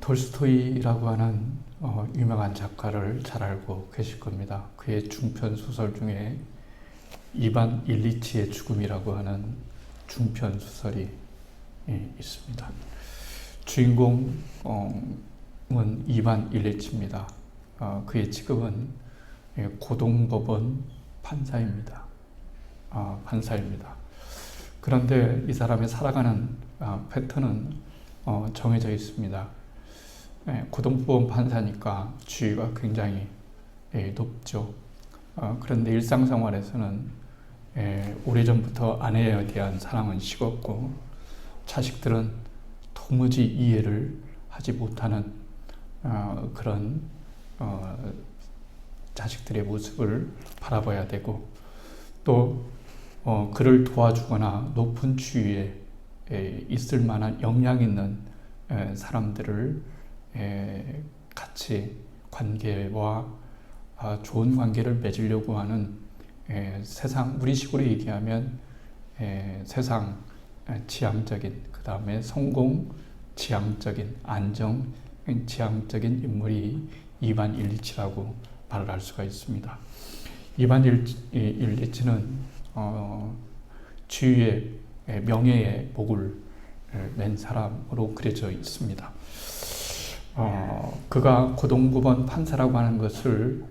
톨스토이라고 하는 유명한 작가를 잘 알고 계실 겁니다. 그의 중편 소설 중에 이반 일리치의 죽음이라고 하는 중편 소설이 있습니다. 주인공은 이반 일리치입니다. 그의 직업은 고등법원 판사입니다. 판사입니다. 그런데 이 사람의 살아가는 패턴은 정해져 있습니다. 고등법원 판사니까 지위가 굉장히 높죠. 그런데 일상생활에서는 오래전부터 아내에 대한 사랑은 식었고 자식들은 도무지 이해를 하지 못하는 그런 자식들의 모습을 바라봐야 되고 또 그를 도와주거나 높은 지위에 있을 만한 역량 있는 사람들을 같이 관계와 좋은 관계를 맺으려고 하는 세상, 우리식으로 얘기하면 세상 지향적인, 그 다음에 성공 지향적인, 안정 지향적인 인물이 이반 일리치라고 말을 할 수가 있습니다. 이반 일리치는 지위의 명예의 목을 맨 사람으로 그려져 있습니다. 그가 고등법원 판사라고 하는 것을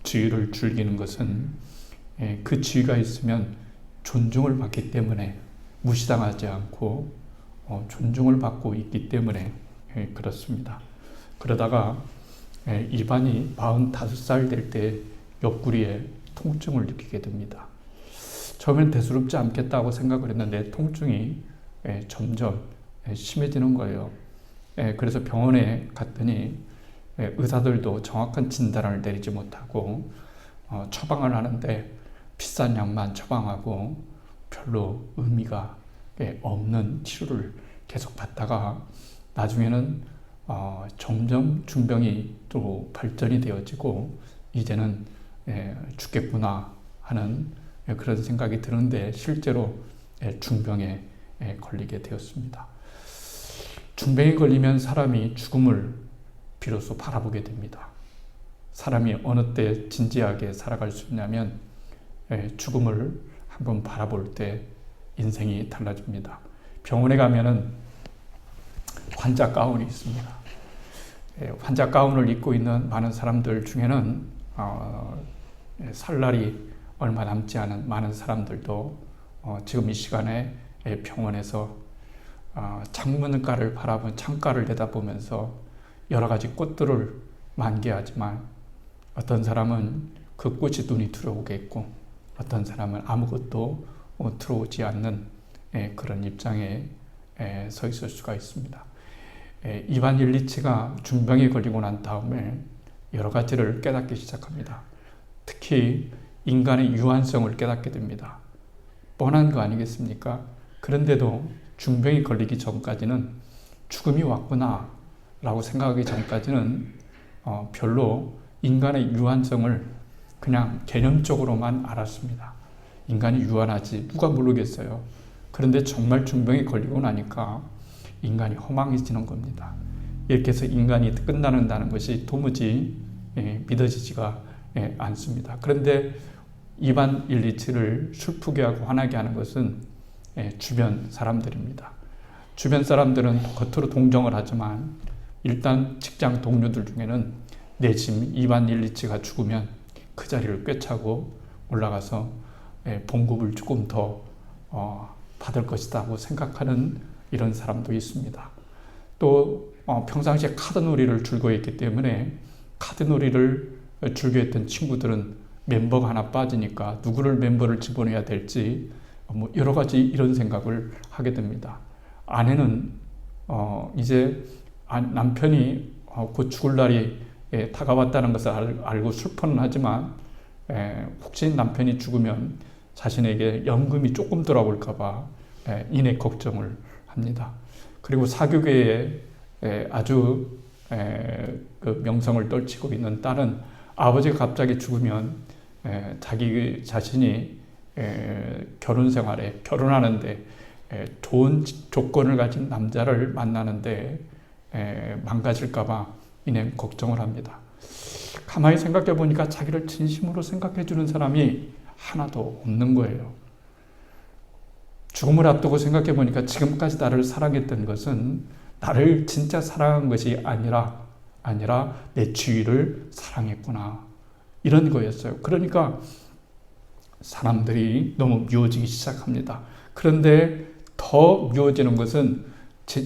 지위를 즐기는 것은 그 지위가 있으면 존중을 받기 때문에 무시당하지 않고 존중을 받고 있기 때문에 그렇습니다. 그러다가 이반이 45살 될 때 옆구리에 통증을 느끼게 됩니다. 처음엔 대수롭지 않겠다고 생각을 했는데 통증이 점점 심해지는 거예요. 그래서 병원에 갔더니 의사들도 정확한 진단을 내리지 못하고 처방을 하는데 비싼 약만 처방하고 별로 의미가 없는 치료를 계속 받다가 나중에는 점점 중병이 또 발전이 되어지고 이제는 죽겠구나 하는 그런 생각이 드는데 실제로 중병에 걸리게 되었습니다. 중병에 걸리면 사람이 죽음을 비로소 바라보게 됩니다. 사람이 어느 때 진지하게 살아갈 수 있냐면 죽음을 한번 바라볼 때 인생이 달라집니다. 병원에 가면은 환자 가운이 있습니다. 환자 가운을 입고 있는 많은 사람들 중에는 살 날이 얼마 남지 않은 많은 사람들도 지금 이 시간에 병원에서 창문가를 바라본 창가를 내다보면서 여러 가지 꽃들을 만개하지만 어떤 사람은 그 꽃이 눈이 들어오겠고 어떤 사람은 아무것도 들어오지 않는 그런 입장에 서 있을 수가 있습니다. 이반 일리치가 중병에 걸리고 난 다음에 여러 가지를 깨닫기 시작합니다. 특히 인간의 유한성을 깨닫게 됩니다. 뻔한 거 아니겠습니까? 그런데도 중병이 걸리기 전까지는 죽음이 왔구나 라고 생각하기 전까지는 별로 인간의 유한성을 그냥 개념적으로만 알았습니다. 인간이 유한하지 누가 모르겠어요. 그런데 정말 중병에 걸리고 나니까 인간이 허망해지는 겁니다. 이렇게 해서 인간이 끝나는다는 것이 도무지 믿어지지가 않습니다. 그런데 이반 일리치를 슬프게 하고 화나게 하는 것은 주변 사람들입니다. 주변 사람들은 겉으로 동정을 하지만 일단 직장 동료들 중에는 내심 이반 일리치가 죽으면 그 자리를 꿰차고 올라가서 봉급을 조금 더 받을 것이라고 생각하는 이런 사람도 있습니다. 또 평상시에 카드놀이를 즐거워했기 때문에 카드놀이를 즐겨했던 친구들은 멤버가 하나 빠지니까 누구를 멤버를 집어넣어야 될지 여러 가지 이런 생각을 하게 됩니다. 아내는 이제 남편이 곧 죽을 날이 다가왔다는 것을 알고 슬퍼는 하지만 혹시 남편이 죽으면 자신에게 연금이 조금 돌아올까 봐 인액 걱정을 합니다. 그리고 사교계에 아주 그 명성을 떨치고 있는 딸은 아버지가 갑자기 죽으면 자기 자신이 결혼 생활에 결혼하는데 좋은 조건을 가진 남자를 만나는데 망가질까봐 이내 걱정을 합니다. 가만히 생각해 보니까 자기를 진심으로 생각해 주는 사람이 하나도 없는 거예요. 죽음을 앞두고 생각해 보니까 지금까지 나를 사랑했던 것은 나를 진짜 사랑한 것이 아니라 내 주위를 사랑했구나. 이런 거였어요. 그러니까 사람들이 너무 미워지기 시작합니다. 그런데 더 미워지는 것은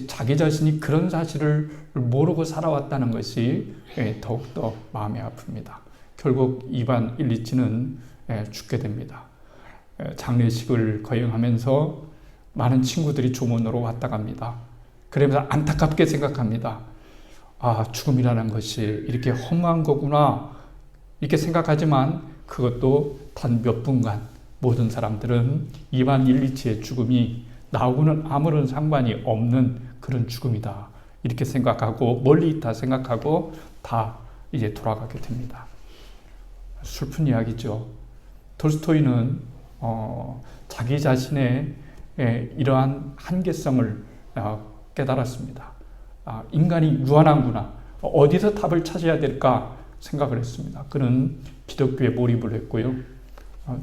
자기 자신이 그런 사실을 모르고 살아왔다는 것이 더욱더 마음이 아픕니다. 결국 이반 일리치는 죽게 됩니다. 장례식을 거행하면서 많은 친구들이 조문으로 왔다 갑니다. 그러면서 안타깝게 생각합니다. 죽음이라는 것이 이렇게 허무한 거구나 이렇게 생각하지만 그것도 단 몇 분간 모든 사람들은 이반 일리치의 죽음이 나하고는 아무런 상관이 없는 그런 죽음이다 이렇게 생각하고 멀리 있다 생각하고 다 이제 돌아가게 됩니다. 슬픈 이야기죠. 톨스토이는 자기 자신의 이러한 한계성을 깨달았습니다. 인간이 유한한구나. 어디서 답을 찾아야 될까 생각을 했습니다. 그는 기독교에 몰입을 했고요.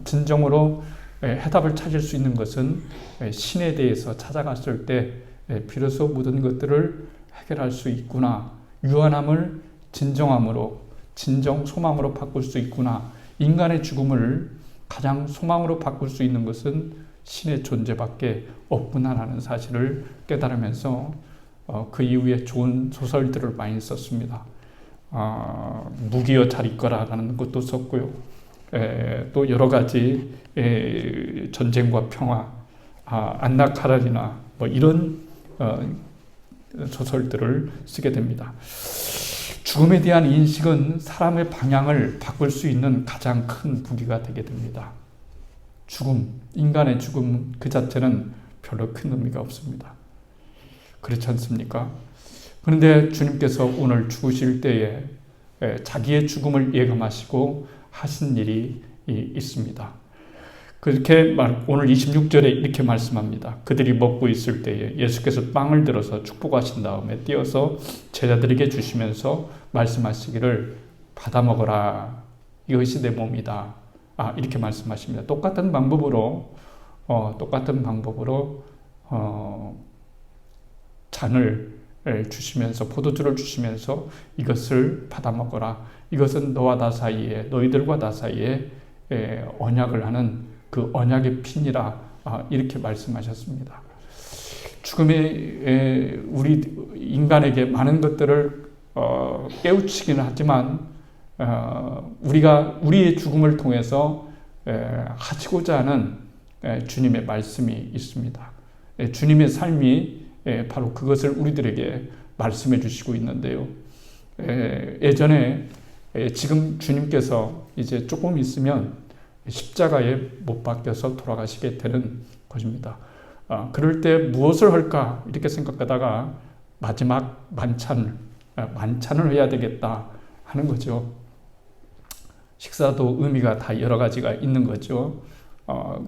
진정으로 해답을 찾을 수 있는 것은 신에 대해서 찾아갔을 때 비로소 모든 것들을 해결할 수 있구나. 유한함을 진정함으로, 진정 소망으로 바꿀 수 있구나. 인간의 죽음을 가장 소망으로 바꿀 수 있는 것은 신의 존재밖에 없구나라는 사실을 깨달으면서 그 이후에 좋은 소설들을 많이 썼습니다. 무기여 잘 있거라라는 것도 썼고요. 또 여러 가지 전쟁과 평화, 안나 카라리나 뭐 이런 소설들을 쓰게 됩니다. 죽음에 대한 인식은 사람의 방향을 바꿀 수 있는 가장 큰 무기가 되게 됩니다. 죽음, 인간의 죽음 그 자체는 별로 큰 의미가 없습니다. 그렇지 않습니까? 그런데 주님께서 오늘 죽으실 때에 자기의 죽음을 예감하시고 하신 일이 있습니다. 그렇게 오늘 26절에 이렇게 말씀합니다. 그들이 먹고 있을 때에 예수께서 빵을 들어서 축복하신 다음에 떼어서 제자들에게 주시면서 말씀하시기를 받아 먹어라. 이것이 내 몸이다. 이렇게 말씀하십니다. 똑같은 방법으로 잔을 주시면서 포도주를 주시면서 이것을 받아 먹어라. 이것은 너와 나 사이에 너희들과 나 사이에 언약을 하는 그 언약의 피니라. 이렇게 말씀하셨습니다. 죽음이 우리 인간에게 많은 것들을 깨우치기는 하지만 우리가 우리의 죽음을 통해서 하시고자 하는 주님의 말씀이 있습니다. 주님의 삶이 바로 그것을 우리들에게 말씀해 주시고 있는데요. 예전에 지금 주님께서 이제 조금 있으면 십자가에 못 박혀서 돌아가시게 되는 것입니다. 그럴 때 무엇을 할까 이렇게 생각하다가 마지막 만찬을 해야 되겠다 하는 거죠. 식사도 의미가 다 여러 가지가 있는 거죠.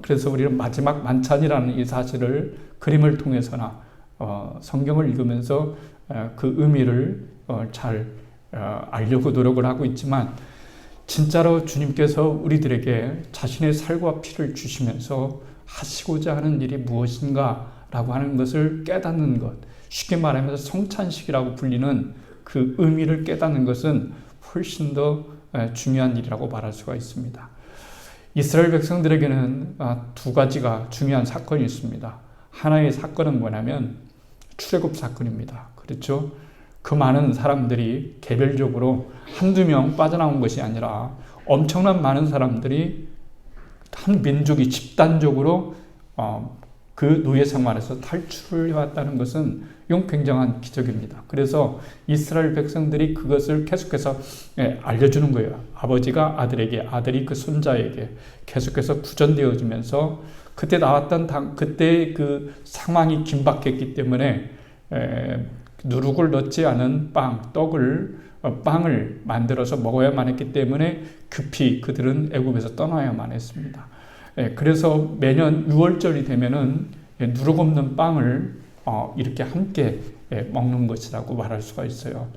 그래서 우리는 마지막 만찬이라는 이 사실을 그림을 통해서나 성경을 읽으면서 그 의미를 잘 알려고 노력을 하고 있지만 진짜로 주님께서 우리들에게 자신의 살과 피를 주시면서 하시고자 하는 일이 무엇인가 라고 하는 것을 깨닫는 것, 쉽게 말하면서 성찬식이라고 불리는 그 의미를 깨닫는 것은 훨씬 더 중요한 일이라고 말할 수가 있습니다. 이스라엘 백성들에게는 두 가지가 중요한 사건이 있습니다. 하나의 사건은 뭐냐면 출애굽 사건입니다. 그렇죠? 그 많은 사람들이 개별적으로 한두 명 빠져나온 것이 아니라 엄청난 많은 사람들이 한 민족이 집단적으로 그 노예 생활에서 탈출을 해왔다는 것은 이건 굉장한 기적입니다. 그래서 이스라엘 백성들이 그것을 계속해서 알려주는 거예요. 아버지가 아들에게, 아들이 그 손자에게 계속해서 구전되어지면서 그때 나왔던 그때 그 상황이 긴박했기 때문에 누룩을 넣지 않은 빵을 만들어서 먹어야만 했기 때문에 급히 그들은 애굽에서 떠나야만 했습니다. 그래서 매년 6월절이 되면은 누룩 없는 빵을 이렇게 함께 먹는 것이라고 말할 수가 있어요.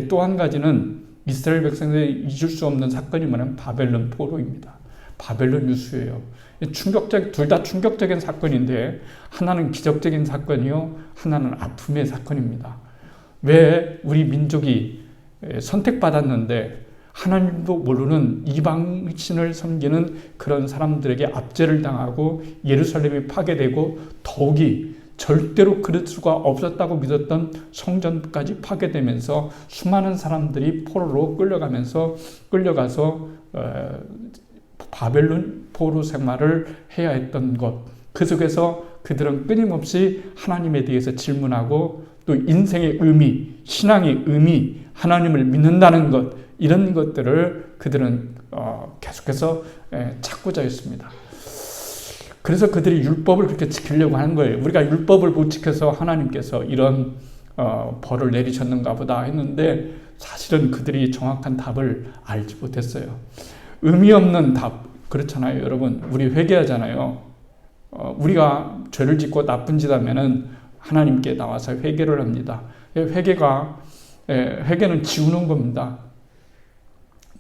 또 한 가지는 이스라엘 백성들이 잊을 수 없는 사건이 뭐냐면 바벨론 포로입니다. 바벨론 유수예요. 둘 다 충격적인 사건인데 하나는 기적적인 사건이요, 하나는 아픔의 사건입니다. 왜 우리 민족이 선택받았는데 하나님도 모르는 이방신을 섬기는 그런 사람들에게 압제를 당하고 예루살렘이 파괴되고 더욱이 절대로 그럴 수가 없었다고 믿었던 성전까지 파괴되면서 수많은 사람들이 포로로 끌려가서 바벨론 포로 생활을 해야 했던 것, 그 속에서 그들은 끊임없이 하나님에 대해서 질문하고 또 인생의 의미, 신앙의 의미, 하나님을 믿는다는 것, 이런 것들을 그들은 계속해서 찾고자 했습니다. 그래서 그들이 율법을 그렇게 지키려고 하는 거예요. 우리가 율법을 못 지켜서 하나님께서 이런 벌을 내리셨는가 보다 했는데 사실은 그들이 정확한 답을 알지 못했어요. 의미 없는 답, 그렇잖아요. 여러분, 우리 회개하잖아요. 우리가 죄를 짓고 나쁜 짓 하면은 하나님께 나와서 회개를 합니다. 회개는 지우는 겁니다.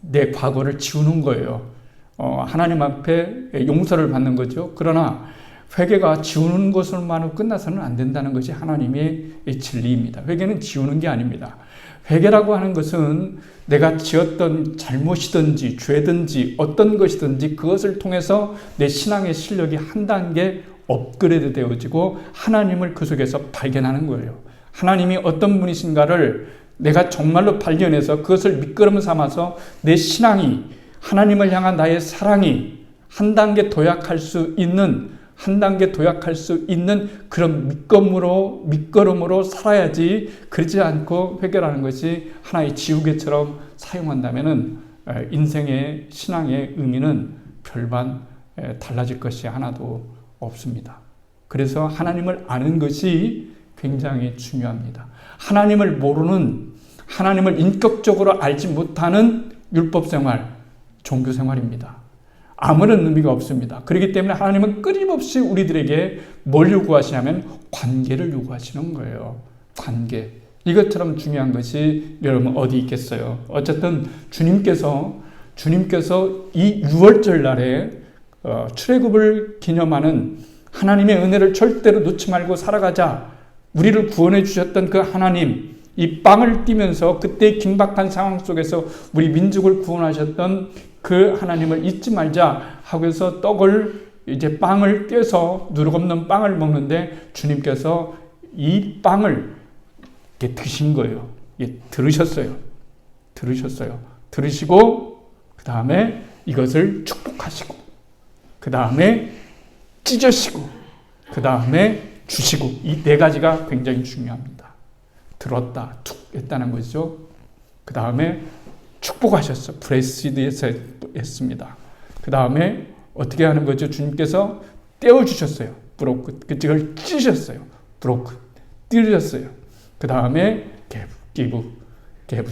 내 과거를 지우는 거예요. 하나님 앞에 용서를 받는 거죠. 그러나 회개가 지우는 것으로만 끝나서는 안 된다는 것이 하나님의 진리입니다. 회개는 지우는 게 아닙니다. 회개라고 하는 것은 내가 지었던 잘못이든지 죄든지 어떤 것이든지 그것을 통해서 내 신앙의 실력이 한 단계 업그레이드 되어지고 하나님을 그 속에서 발견하는 거예요. 하나님이 어떤 분이신가를 내가 정말로 발견해서 그것을 밑거름 삼아서 내 신앙이, 하나님을 향한 나의 사랑이 한 단계 도약할 수 있는 그런 밑거름으로 살아야지. 그러지 않고 회개라는 것이 하나의 지우개처럼 사용한다면은 인생의 신앙의 의미는 별반 달라질 것이 하나도 없습니다. 그래서 하나님을 아는 것이 굉장히 중요합니다. 하나님을 모르는, 하나님을 인격적으로 알지 못하는 율법 생활, 종교 생활입니다. 아무런 의미가 없습니다. 그렇기 때문에 하나님은 끊임없이 우리들에게 뭘 요구하시냐면 관계를 요구하시는 거예요. 관계. 이것처럼 중요한 것이 여러분 어디 있겠어요? 어쨌든 주님께서 이 6월절 날에 출애굽을 기념하는 하나님의 은혜를 절대로 놓지 말고 살아가자. 우리를 구원해 주셨던 그 하나님, 이 빵을 띠면서 그때 긴박한 상황 속에서 우리 민족을 구원하셨던 그 하나님을 잊지 말자 하고서 빵을 떼서 누룩 없는 빵을 먹는데 주님께서 이 빵을 이렇게 드신 거예요. 들으셨어요. 들으시고 그 다음에 이것을 축복하시고 그 다음에 찢으시고 그 다음에 주시고, 이 네 가지가 굉장히 중요합니다. 들었다, 툭 했다는 거죠. 그 다음에 축복하셨어. 브레시드 했습니다. 그 다음에 어떻게 하는 거죠? 주님께서 떼어주셨어요. 브로크. 그걸 찢으셨어요. 브로크. 찢으셨어요. 그 다음에 기브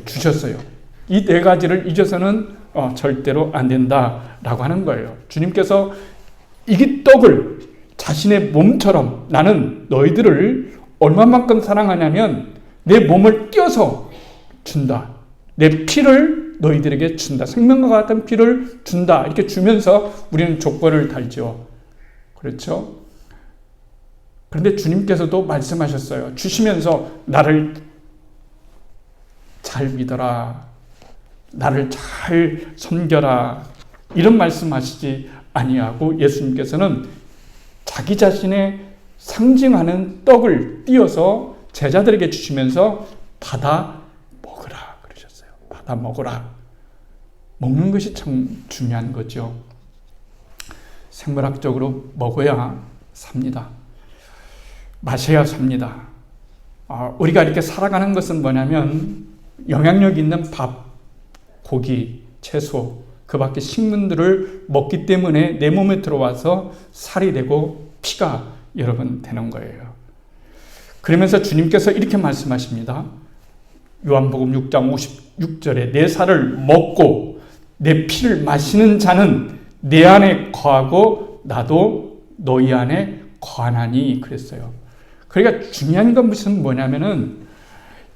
주셨어요. 이 네 가지를 잊어서는 절대로 안 된다라고 하는 거예요. 주님께서 이 떡을 자신의 몸처럼 나는 너희들을 얼마만큼 사랑하냐면 내 몸을 띄어서 준다. 내 피를 너희들에게 준다. 생명과 같은 피를 준다. 이렇게 주면서 우리는 조건을 달죠. 그렇죠? 그런데 주님께서도 말씀하셨어요. 주시면서 나를 잘 믿어라. 나를 잘 섬겨라. 이런 말씀하시지 아니하고 예수님께서는 자기 자신의 상징하는 떡을 띄어서 제자들에게 주시면서 받아 먹으라 그러셨어요. 받아 먹으라. 먹는 것이 참 중요한 거죠. 생물학적으로 먹어야 삽니다. 마셔야 삽니다. 우리가 이렇게 살아가는 것은 뭐냐면 영향력 있는 밥, 고기, 채소, 그 밖에 식물들을 먹기 때문에 내 몸에 들어와서 살이 되고 피가 여러분 되는 거예요. 그러면서 주님께서 이렇게 말씀하십니다. 요한복음 6장 56절에 내 살을 먹고 내 피를 마시는 자는 내 안에 거하고 나도 너희 안에 거하나니 그랬어요. 그러니까 중요한 건 무슨 뭐냐면은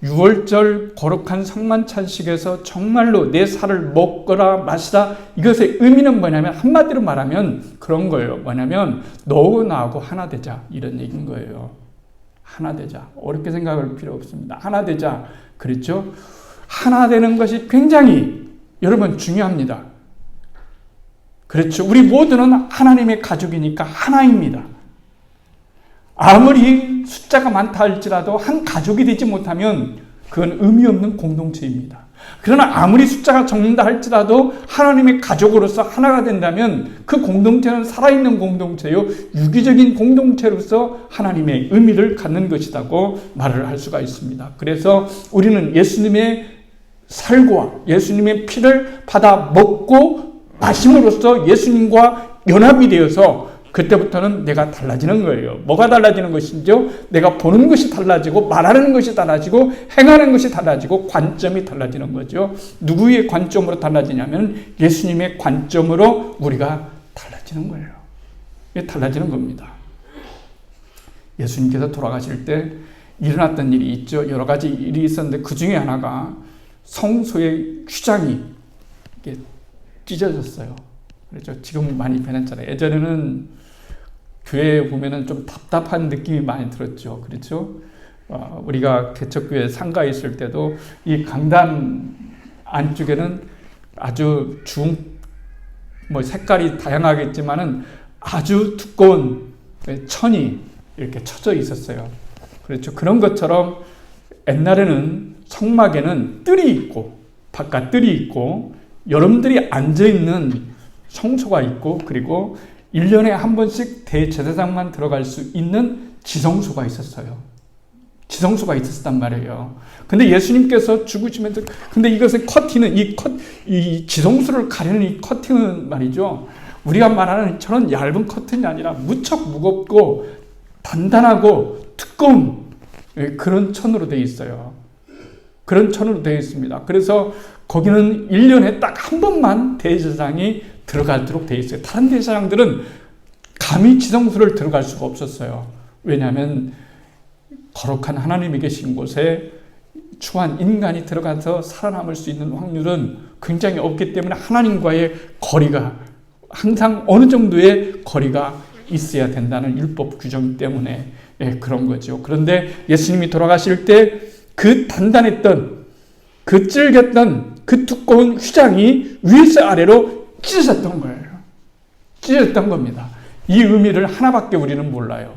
유월절 거룩한 성만찬식에서 정말로 내 살을 먹거라 마시라, 이것의 의미는 뭐냐면 한마디로 말하면 그런 거예요. 뭐냐면 너하고 나하고 하나 되자, 이런 얘기인 거예요. 하나 되자. 어렵게 생각할 필요 없습니다. 하나 되자. 그렇죠? 하나 되는 것이 굉장히 여러분 중요합니다. 그렇죠? 우리 모두는 하나님의 가족이니까 하나입니다. 아무리 숫자가 많다 할지라도 한 가족이 되지 못하면 그건 의미 없는 공동체입니다. 그러나 아무리 숫자가 적는다 할지라도 하나님의 가족으로서 하나가 된다면 그 공동체는 살아있는 공동체요, 유기적인 공동체로서 하나님의 의미를 갖는 것이라고 말을 할 수가 있습니다. 그래서 우리는 예수님의 살과 예수님의 피를 받아 먹고 마심으로써 예수님과 연합이 되어서 그때부터는 내가 달라지는 거예요. 뭐가 달라지는 것인지요? 내가 보는 것이 달라지고, 말하는 것이 달라지고, 행하는 것이 달라지고, 관점이 달라지는 거죠. 누구의 관점으로 달라지냐면 예수님의 관점으로 우리가 달라지는 거예요. 이게 달라지는 겁니다. 예수님께서 돌아가실 때 일어났던 일이 있죠. 여러 가지 일이 있었는데 그 중에 하나가 성소의 휘장이 찢어졌어요. 그렇죠. 지금 많이 변했잖아요. 예전에는 교회에 보면은 좀 답답한 느낌이 많이 들었죠. 그렇죠. 우리가 개척교회 상가에 있을 때도 이 강단 안쪽에는 아주 색깔이 다양하겠지만은 아주 두꺼운 천이 이렇게 쳐져 있었어요. 그렇죠. 그런 것처럼 옛날에는 성막에는 뜰이 있고, 바깥 뜰이 있고, 여러분들이 앉아있는 성소가 있고, 그리고 1년에 한 번씩 대제사장만 들어갈 수 있는 지성소가 있었어요. 지성소가 있었단 말이에요. 근데 예수님께서 죽으시면서, 근데 이것은 커튼은, 이 지성소를 가리는 이 커튼은 말이죠, 우리가 말하는 저런 얇은 커튼이 아니라 무척 무겁고 단단하고 두꺼운 그런 천으로 되어 있어요. 그런 천으로 되어 있습니다. 그래서 거기는 1년에 딱 한 번만 대제사장이 들어가도록 되어 있어요. 다른 대제사장들은 감히 지성소를 들어갈 수가 없었어요. 왜냐하면 거룩한 하나님이 계신 곳에 추한 인간이 들어가서 살아남을 수 있는 확률은 굉장히 없기 때문에 하나님과의 거리가 항상 어느 정도의 거리가 있어야 된다는 율법 규정 때문에 그런 거죠. 그런데 예수님이 돌아가실 때 그 단단했던, 그 질겼던 그 두꺼운 휘장이 위에서 아래로 찢어졌던 거예요. 찢어졌던 겁니다. 이 의미를 하나밖에 우리는 몰라요.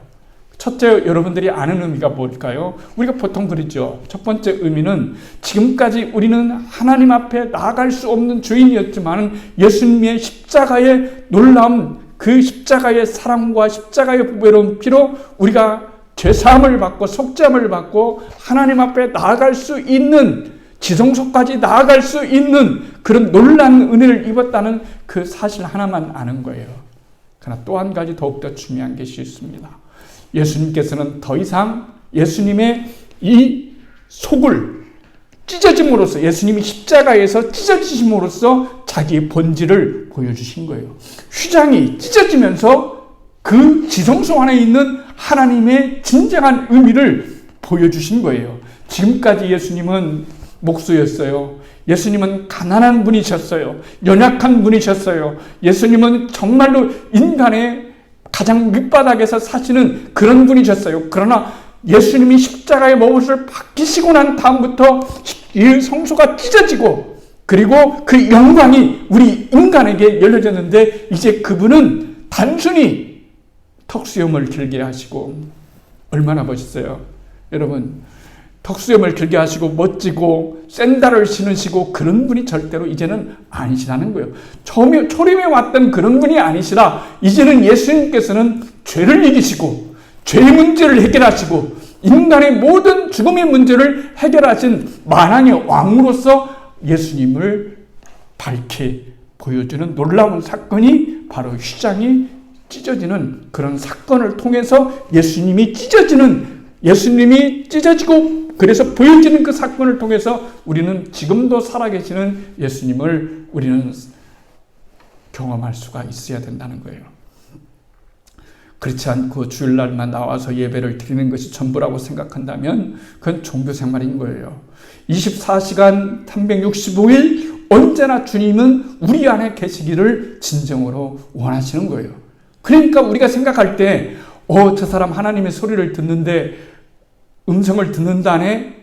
첫째, 여러분들이 아는 의미가 뭘까요? 우리가 보통 그러죠. 첫 번째 의미는 지금까지 우리는 하나님 앞에 나아갈 수 없는 죄인이었지만 예수님의 십자가의 놀라운 그 십자가의 사랑과 십자가의 보배로운 피로 우리가 죄사함을 받고 속죄함을 받고 하나님 앞에 나아갈 수 있는, 지성소까지 나아갈 수 있는 그런 놀라운 은혜를 입었다는 그 사실 하나만 아는 거예요. 그러나 또 한 가지 더욱더 중요한 것이 있습니다. 예수님께서는 더 이상 예수님의 이 속을 찢어짐으로써, 예수님이 십자가에서 찢어지심으로써 자기의 본질을 보여주신 거예요. 휘장이 찢어지면서 그 지성소 안에 있는 하나님의 진정한 의미를 보여주신 거예요. 지금까지 예수님은 목수였어요. 예수님은 가난한 분이셨어요. 연약한 분이셨어요. 예수님은 정말로 인간의 가장 밑바닥에서 사시는 그런 분이셨어요. 그러나 예수님이 십자가의 못을 박히시고 난 다음부터 이 성소가 찢어지고, 그리고 그 영광이 우리 인간에게 열려졌는데, 이제 그분은 단순히 턱수염을 길게 하시고, 얼마나 멋있어요. 여러분, 턱수염을 길게 하시고 멋지고 샌들을 신으시고 그런 분이 절대로 이제는 아니시라는 거예요. 초림에 왔던 그런 분이 아니시라 이제는 예수님께서는 죄를 이기시고 죄의 문제를 해결하시고 인간의 모든 죽음의 문제를 해결하신 만왕의 왕으로서 예수님을 밝게 보여주는 놀라운 사건이 바로 휘장이 찢어지는 그런 사건을 통해서 예수님이 찢어지고 그래서 보여지는 그 사건을 통해서 우리는 지금도 살아계시는 예수님을 우리는 경험할 수가 있어야 된다는 거예요. 그렇지 않고 주일날만 나와서 예배를 드리는 것이 전부라고 생각한다면 그건 종교 생활인 거예요. 24시간 365일 언제나 주님은 우리 안에 계시기를 진정으로 원하시는 거예요. 그러니까 우리가 생각할 때 저 사람 하나님의 소리를 듣는데 음성을 듣는다네,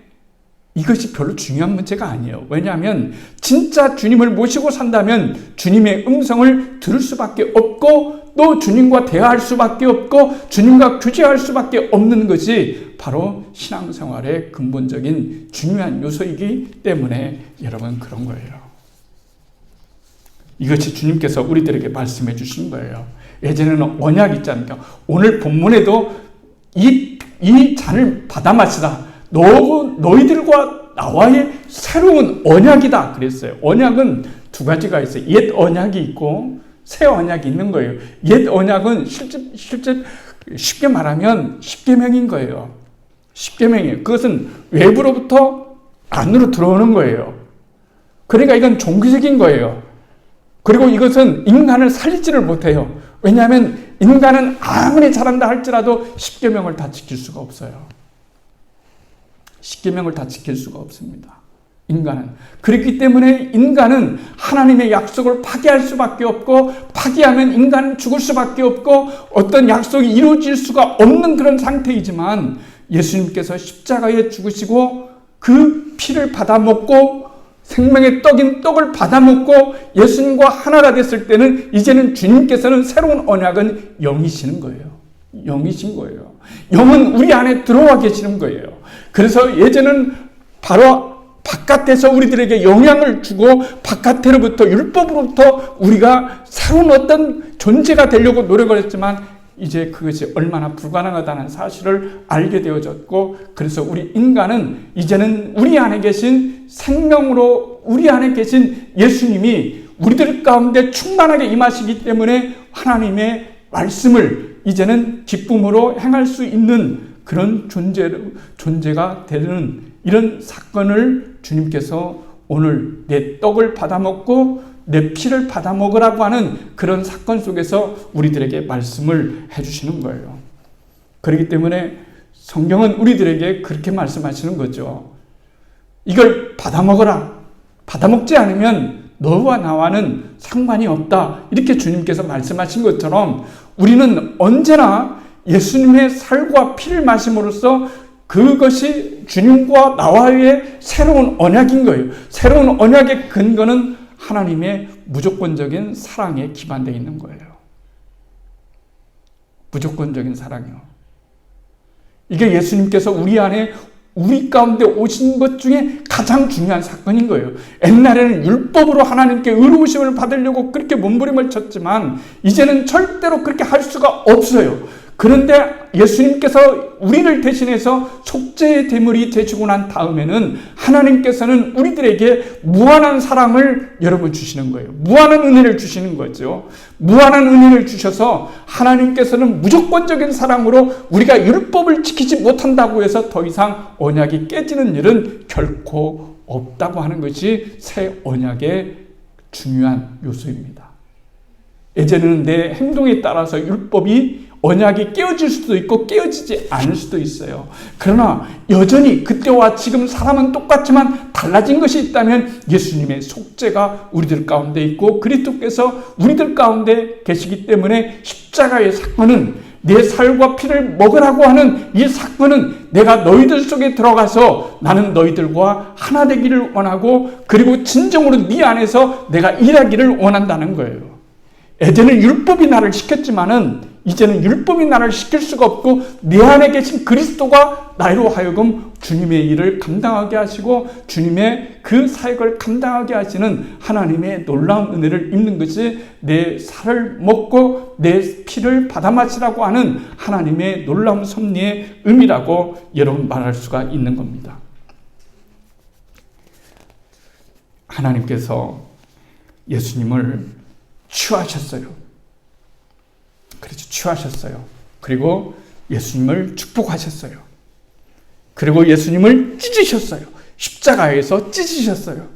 이것이 별로 중요한 문제가 아니에요. 왜냐하면 진짜 주님을 모시고 산다면 주님의 음성을 들을 수밖에 없고 또 주님과 대화할 수밖에 없고 주님과 교제할 수밖에 없는 것이 바로 신앙생활의 근본적인 중요한 요소이기 때문에 여러분 그런 거예요. 이것이 주님께서 우리들에게 말씀해 주신 거예요. 예전에는 언약 있지 않습니까? 오늘 본문에도 이 잔을 받아 마시라. 너희들과 나와의 새로운 언약이다 그랬어요. 언약은 두 가지가 있어요. 옛 언약이 있고 새 언약이 있는 거예요. 옛 언약은 실제 쉽게 말하면 십계명인 거예요. 십계명이에요. 그것은 외부로부터 안으로 들어오는 거예요. 그러니까 이건 종교적인 거예요. 그리고 이것은 인간을 살리지를 못해요. 왜냐하면 인간은 아무리 잘한다 할지라도 십계명을 다 지킬 수가 없어요. 십계명을 다 지킬 수가 없습니다. 인간은. 그렇기 때문에 인간은 하나님의 약속을 파기할 수밖에 없고, 파기하면 인간은 죽을 수밖에 없고, 어떤 약속이 이루어질 수가 없는 그런 상태이지만 예수님께서 십자가에 죽으시고 그 피를 받아먹고 생명의 떡인 떡을 받아먹고 예수님과 하나가 됐을 때는 이제는 주님께서는 새로운 언약은 영이시는 거예요. 영이신 거예요. 영은 우리 안에 들어와 계시는 거예요. 그래서 예전은 바로 바깥에서 우리들에게 영향을 주고 바깥으로부터 율법으로부터 우리가 새로운 어떤 존재가 되려고 노력을 했지만 이제 그것이 얼마나 불가능하다는 사실을 알게 되어졌고, 그래서 우리 인간은 이제는 우리 안에 계신 생명으로 우리 안에 계신 예수님이 우리들 가운데 충만하게 임하시기 때문에 하나님의 말씀을 이제는 기쁨으로 행할 수 있는 그런 존재가 되는 이런 사건을 주님께서 오늘 내 떡을 받아먹고 내 피를 받아먹으라고 하는 그런 사건 속에서 우리들에게 말씀을 해주시는 거예요. 그렇기 때문에 성경은 우리들에게 그렇게 말씀하시는 거죠. 이걸 받아먹어라. 받아먹지 않으면 너와 나와는 상관이 없다. 이렇게 주님께서 말씀하신 것처럼 우리는 언제나 예수님의 살과 피를 마심으로써 그것이 주님과 나와의 새로운 언약인 거예요. 새로운 언약의 근거는 하나님의 무조건적인 사랑에 기반되어 있는 거예요. 무조건적인 사랑이요. 이게 예수님께서 우리 가운데 오신 것 중에 가장 중요한 사건인 거예요. 옛날에는 율법으로 하나님께 의로우심을 받으려고 그렇게 몸부림을 쳤지만 이제는 절대로 그렇게 할 수가 없어요. 그런데 예수님께서 우리를 대신해서 속죄의 제물이 되시고 난 다음에는 하나님께서는 우리들에게 무한한 사랑을 여러분 주시는 거예요. 무한한 은혜를 주시는 거죠. 무한한 은혜를 주셔서 하나님께서는 무조건적인 사랑으로 우리가 율법을 지키지 못한다고 해서 더 이상 언약이 깨지는 일은 결코 없다고 하는 것이 새 언약의 중요한 요소입니다. 예전에는 내 행동에 따라서 율법이 언약이 깨어질 수도 있고 깨어지지 않을 수도 있어요. 그러나 여전히 그때와 지금 사람은 똑같지만 달라진 것이 있다면 예수님의 속죄가 우리들 가운데 있고 그리스도께서 우리들 가운데 계시기 때문에 십자가의 사건은 내 살과 피를 먹으라고 하는 이 사건은 내가 너희들 속에 들어가서 나는 너희들과 하나 되기를 원하고 그리고 진정으로 네 안에서 내가 일하기를 원한다는 거예요. 예전에 율법이 나를 시켰지만은 이제는 율법이 나를 시킬 수가 없고 내 안에 계신 그리스도가 나로 하여금 주님의 일을 감당하게 하시고 주님의 그 사역을 감당하게 하시는 하나님의 놀라운 은혜를 입는 것이 내 살을 먹고 내 피를 받아 마시라고 하는 하나님의 놀라운 섭리의 의미라고 여러분 말할 수가 있는 겁니다. 하나님께서 예수님을 취하셨어요. 그렇죠. 취하셨어요. 그리고 예수님을 축복하셨어요. 그리고 예수님을 찢으셨어요. 십자가에서 찢으셨어요.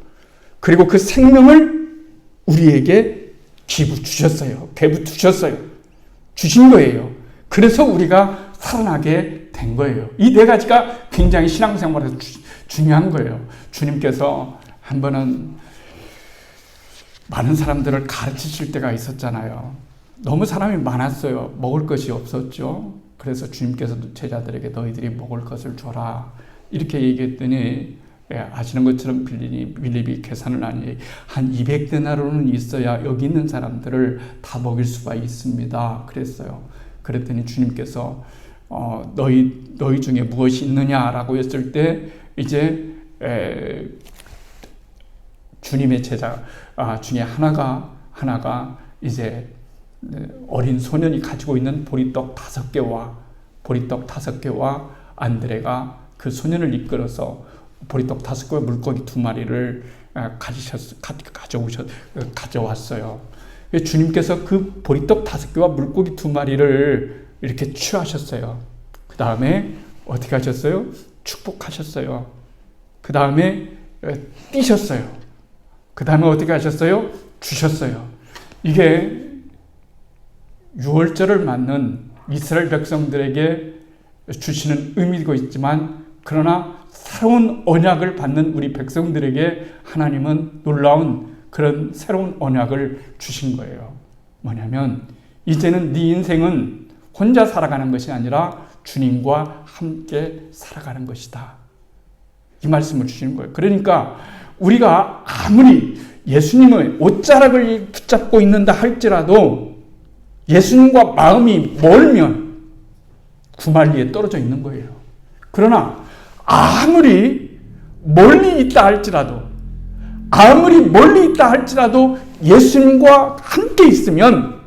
그리고 그 생명을 우리에게 기부 주셨어요. 배부 주셨어요. 주신 거예요. 그래서 우리가 살아나게 된 거예요. 이 네 가지가 굉장히 신앙생활에서 중요한 거예요. 주님께서 한 번은 많은 사람들을 가르치실 때가 있었잖아요. 너무 사람이 많았어요. 먹을 것이 없었죠. 그래서 주님께서도 제자들에게 너희들이 먹을 것을 줘라 이렇게 얘기했더니 아시는 것처럼 빌립이 계산을 하니 한 200데나리온은 있어야 여기 있는 사람들을 다 먹일 수가 있습니다. 그랬어요. 그랬더니 주님께서 너희 중에 무엇이 있느냐라고 했을 때 이제 주님의 제자 중에 하나가 이제 어린 소년이 가지고 있는 보리떡 5개와 안드레가 그 소년을 이끌어서 보리떡 5개와 물고기 2마리를 가져왔어요. 주님께서 그 보리떡 5개와 물고기 2마리를 이렇게 취하셨어요. 그 다음에 어떻게 하셨어요? 축복하셨어요. 그 다음에 띄셨어요. 그 다음에 어떻게 하셨어요? 주셨어요. 이게 유월절을 맞는 이스라엘 백성들에게 주시는 의미도 있지만 그러나 새로운 언약을 받는 우리 백성들에게 하나님은 놀라운 그런 새로운 언약을 주신 거예요. 뭐냐면 이제는 네 인생은 혼자 살아가는 것이 아니라 주님과 함께 살아가는 것이다. 이 말씀을 주시는 거예요. 그러니까 우리가 아무리 예수님의 옷자락을 붙잡고 있는다 할지라도 예수님과 마음이 멀면 구말리에 떨어져 있는 거예요. 그러나 아무리 멀리 있다 할지라도 예수님과 함께 있으면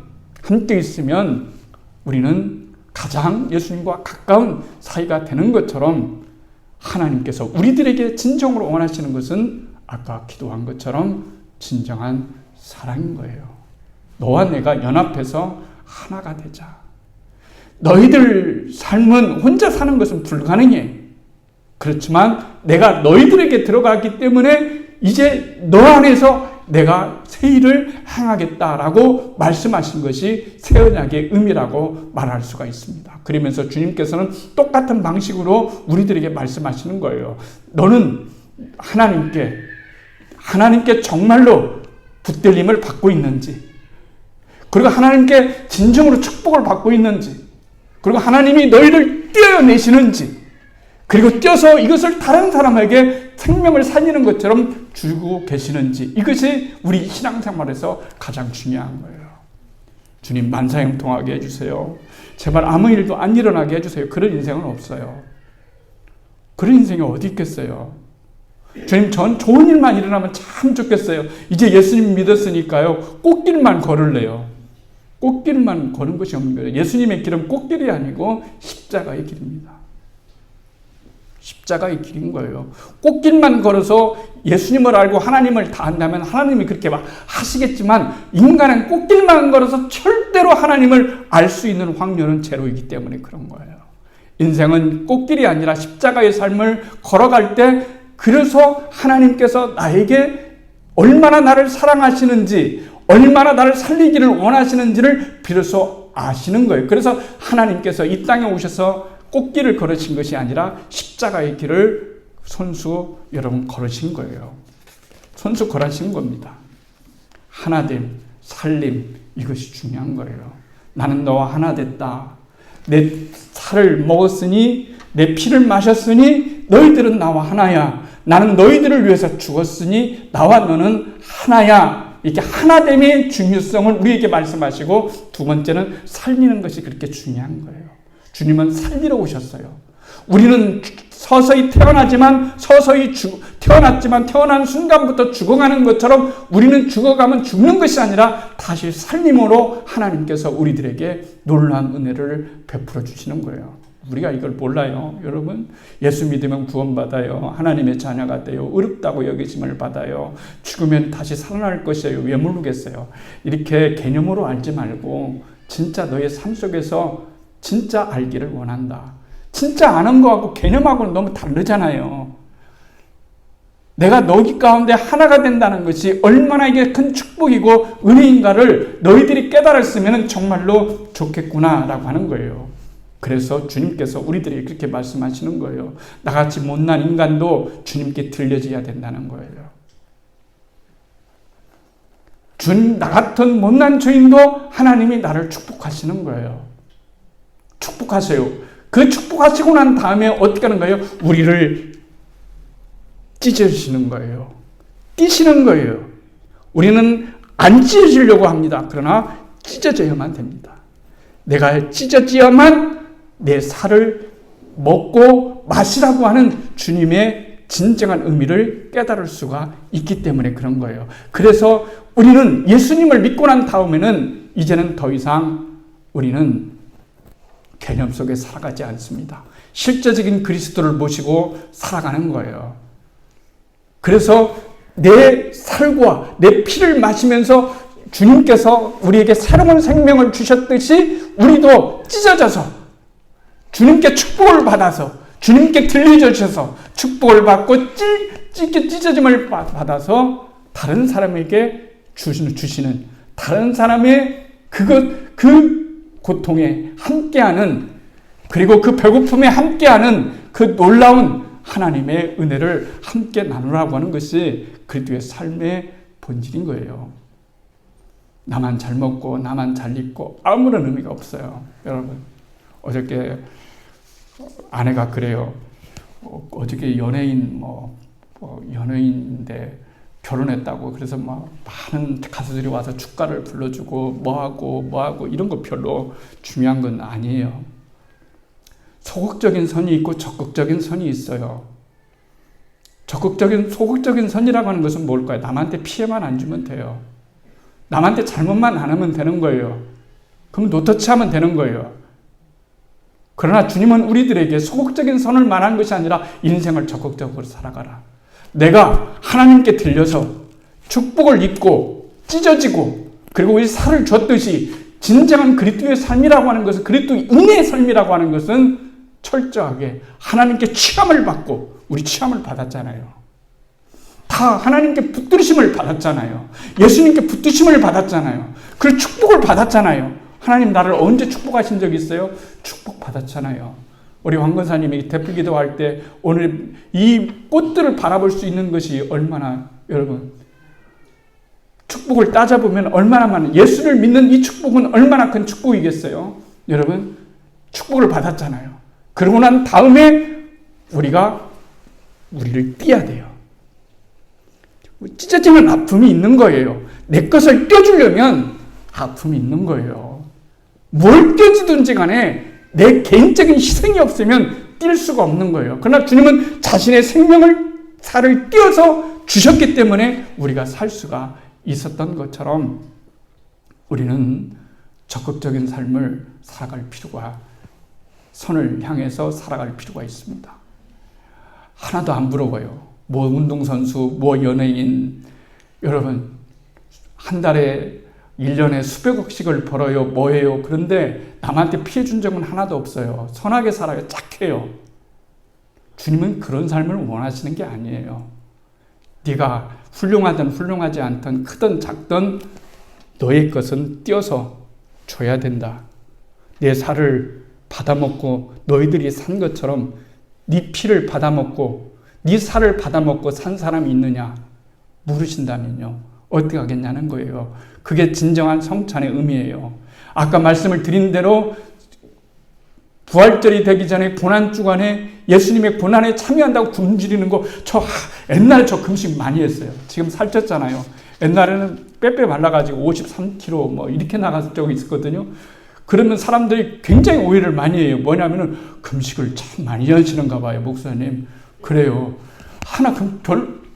우리는 가장 예수님과 가까운 사이가 되는 것처럼 하나님께서 우리들에게 진정으로 원하시는 것은 아까 기도한 것처럼 진정한 사랑인 거예요. 너와 내가 연합해서 하나가 되자. 너희들 삶은 혼자 사는 것은 불가능해. 그렇지만 내가 너희들에게 들어가기 때문에 이제 너 안에서 내가 새 일을 행하겠다라고 말씀하신 것이 새 언약의 의미라고 말할 수가 있습니다. 그러면서 주님께서는 똑같은 방식으로 우리들에게 말씀하시는 거예요. 너는 하나님께 정말로 붙들림을 받고 있는지, 그리고 하나님께 진정으로 축복을 받고 있는지, 그리고 하나님이 너희를 떼어내시는지, 그리고 떼어서 이것을 다른 사람에게 생명을 살리는 것처럼 주고 계시는지, 이것이 우리 신앙생활에서 가장 중요한 거예요. 주님 만사형통하게 해주세요. 제발 아무 일도 안 일어나게 해주세요. 그런 인생은 없어요. 그런 인생이 어디 있겠어요. 주님, 전 좋은 일만 일어나면 참 좋겠어요. 이제 예수님 믿었으니까요, 꽃길만 걸을래요. 꽃길만 거는 것이 없는 거예요. 예수님의 길은 꽃길이 아니고 십자가의 길입니다. 십자가의 길인 거예요. 꽃길만 걸어서 예수님을 알고 하나님을 다 안다면 하나님이 그렇게 막 하시겠지만, 인간은 꽃길만 걸어서 절대로 하나님을 알 수 있는 확률은 제로이기 때문에 그런 거예요. 인생은 꽃길이 아니라 십자가의 삶을 걸어갈 때, 그래서 하나님께서 나에게 얼마나 나를 사랑하시는지, 얼마나 나를 살리기를 원하시는지를 비로소 아시는 거예요. 그래서 하나님께서 이 땅에 오셔서 꽃길을 걸으신 것이 아니라 십자가의 길을 손수 여러분 걸으신 거예요. 손수 걸으신 겁니다. 하나됨, 살림, 이것이 중요한 거예요. 나는 너와 하나 됐다. 내 살을 먹었으니, 내 피를 마셨으니 너희들은 나와 하나야. 나는 너희들을 위해서 죽었으니 나와 너는 하나야. 이렇게 하나됨의 중요성을 우리에게 말씀하시고, 두 번째는 살리는 것이 그렇게 중요한 거예요. 주님은 살리러 오셨어요. 우리는 서서히 태어났지만 태어난 순간부터 죽어가는 것처럼 우리는 죽어가면 죽는 것이 아니라 다시 살림으로 하나님께서 우리들에게 놀라운 은혜를 베풀어 주시는 거예요. 우리가 이걸 몰라요. 여러분, 예수 믿으면 구원받아요. 하나님의 자녀가 돼요. 의롭다고 여기심을 받아요. 죽으면 다시 살아날 것이에요. 왜 모르겠어요. 이렇게 개념으로 알지 말고 진짜 너의 삶 속에서 진짜 알기를 원한다. 진짜 아는 거하고 개념하고는 너무 다르잖아요. 내가 너희 가운데 하나가 된다는 것이 얼마나 이게 큰 축복이고 은혜인가를 너희들이 깨달았으면 정말로 좋겠구나라고 하는 거예요. 그래서 주님께서 우리들에게 그렇게 말씀하시는 거예요. 나같이 못난 인간도 주님께 들려져야 된다는 거예요. 나 같은 못난 죄인도 하나님이 나를 축복하시는 거예요. 축복하세요. 그 축복하시고 난 다음에 어떻게 하는 거예요? 우리를 찢어주시는 거예요. 띄시는 거예요. 우리는 안 찢어지려고 합니다. 그러나 찢어져야만 됩니다. 내가 찢어져야만 내 살을 먹고 마시라고 하는 주님의 진정한 의미를 깨달을 수가 있기 때문에 그런 거예요. 그래서 우리는 예수님을 믿고 난 다음에는 이제는 더 이상 우리는 개념 속에 살아가지 않습니다. 실제적인 그리스도를 모시고 살아가는 거예요. 그래서 내 살과 내 피를 마시면서 주님께서 우리에게 새로운 생명을 주셨듯이 우리도 찢어져서 주님께 축복을 받아서 주님께 들려주셔서 축복을 받고 찢어짐을 받아서 다른 사람에게 주시는 다른 사람의 그 고통에 함께하는 그리고 그 배고픔에 함께하는 그 놀라운 하나님의 은혜를 함께 나누라고 하는 것이 그리스도의 삶의 본질인 거예요. 나만 잘 먹고 나만 잘 입고 아무런 의미가 없어요. 여러분 어저께 아내가 그래요. 어저께 연예인인데 결혼했다고 그래서 많은 가수들이 와서 축가를 불러주고 뭐하고 이런 거 별로 중요한 건 아니에요. 소극적인 선이 있고 적극적인 선이 있어요. 소극적인 선이라고 하는 것은 뭘까요? 남한테 피해만 안 주면 돼요. 남한테 잘못만 안 하면 되는 거예요. 그럼 노터치하면 되는 거예요. 그러나 주님은 우리들에게 소극적인 선을 말하는 것이 아니라 인생을 적극적으로 살아가라. 내가 하나님께 들려서 축복을 입고 찢어지고 그리고 이 살을 줬듯이 진정한 그리스도의 삶이라고 하는 것은 그리스도의 은혜의 삶이라고 하는 것은 철저하게 하나님께 취함을 받고 우리 취함을 받았잖아요. 다 하나님께 붙들으심을 받았잖아요. 예수님께 붙드심을 받았잖아요. 그 축복을 받았잖아요. 하나님 나를 언제 축복하신 적이 있어요? 축복 받았잖아요. 우리 황 권사님이 대표 기도할 때 오늘 이 꽃들을 바라볼 수 있는 것이 얼마나 여러분 축복을 따져보면 얼마나 많은 예수를 믿는 이 축복은 얼마나 큰 축복이겠어요? 여러분 축복을 받았잖아요. 그러고 난 다음에 우리를 띄어야 돼요. 찢어지는 아픔이 있는 거예요. 내 것을 떼어주려면 아픔이 있는 거예요. 뭘 떼어주든지 간에 내 개인적인 희생이 없으면 뛸 수가 없는 거예요. 그러나 주님은 자신의 살을 띄어서 주셨기 때문에 우리가 살 수가 있었던 것처럼 우리는 적극적인 삶을 살아갈 필요가 선을 향해서 살아갈 필요가 있습니다. 하나도 안 부러워요. 뭐 운동선수, 뭐 연예인 여러분 한 달에 1년에 수백억씩을 벌어요. 뭐해요. 그런데 남한테 피해 준 적은 하나도 없어요. 선하게 살아요. 착해요. 주님은 그런 삶을 원하시는 게 아니에요. 네가 훌륭하든 훌륭하지 않든 크든 작든 너의 것은 띄어서 줘야 된다. 내 살을 받아먹고 너희들이 산 것처럼 네 피를 받아먹고 네 살을 받아먹고 산 사람이 있느냐 물으신다면요. 어떻게 하겠냐는 거예요. 그게 진정한 성찬의 의미예요. 아까 말씀을 드린 대로 부활절이 되기 전에 고난주간에 예수님의 고난에 참여한다고 굶주리는 거 옛날에 저 금식 많이 했어요. 지금 살쪘잖아요. 옛날에는 빼빼 말라가지고 53kg 뭐 이렇게 나갔을 적이 있었거든요. 그러면 사람들이 굉장히 오해를 많이 해요. 뭐냐면은 금식을 참 많이 하시는가 봐요. 목사님. 그래요.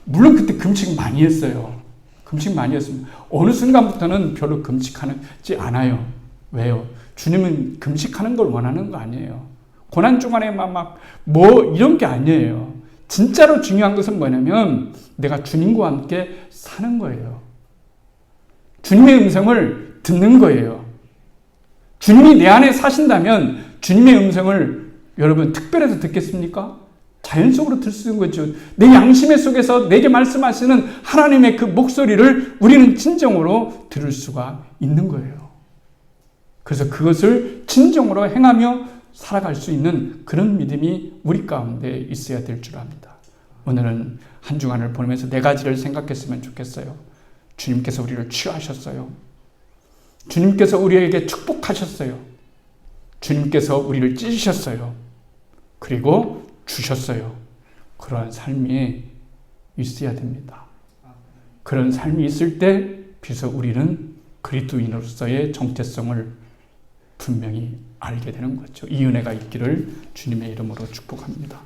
물론 그때 금식 많이 했어요. 금식 많이 했습니다. 어느 순간부터는 별로 금식하지 않아요. 왜요? 주님은 금식하는 걸 원하는 거 아니에요. 고난주간에 이런 게 아니에요. 진짜로 중요한 것은 뭐냐면 내가 주님과 함께 사는 거예요. 주님의 음성을 듣는 거예요. 주님이 내 안에 사신다면 주님의 음성을 여러분 특별해서 듣겠습니까? 자연적으로 들 수 있는 거죠. 내 양심의 속에서 내게 말씀하시는 하나님의 그 목소리를 우리는 진정으로 들을 수가 있는 거예요. 그래서 그것을 진정으로 행하며 살아갈 수 있는 그런 믿음이 우리 가운데 있어야 될 줄 압니다. 오늘은 한 주간을 보내면서 네 가지를 생각했으면 좋겠어요. 주님께서 우리를 치유하셨어요. 주님께서 우리에게 축복하셨어요. 주님께서 우리를 찢으셨어요. 그리고 주셨어요. 그러한 삶이 있어야 됩니다. 그런 삶이 있을 때 비로소 우리는 그리스도인으로서의 정체성을 분명히 알게 되는 거죠. 이 은혜가 있기를 주님의 이름으로 축복합니다.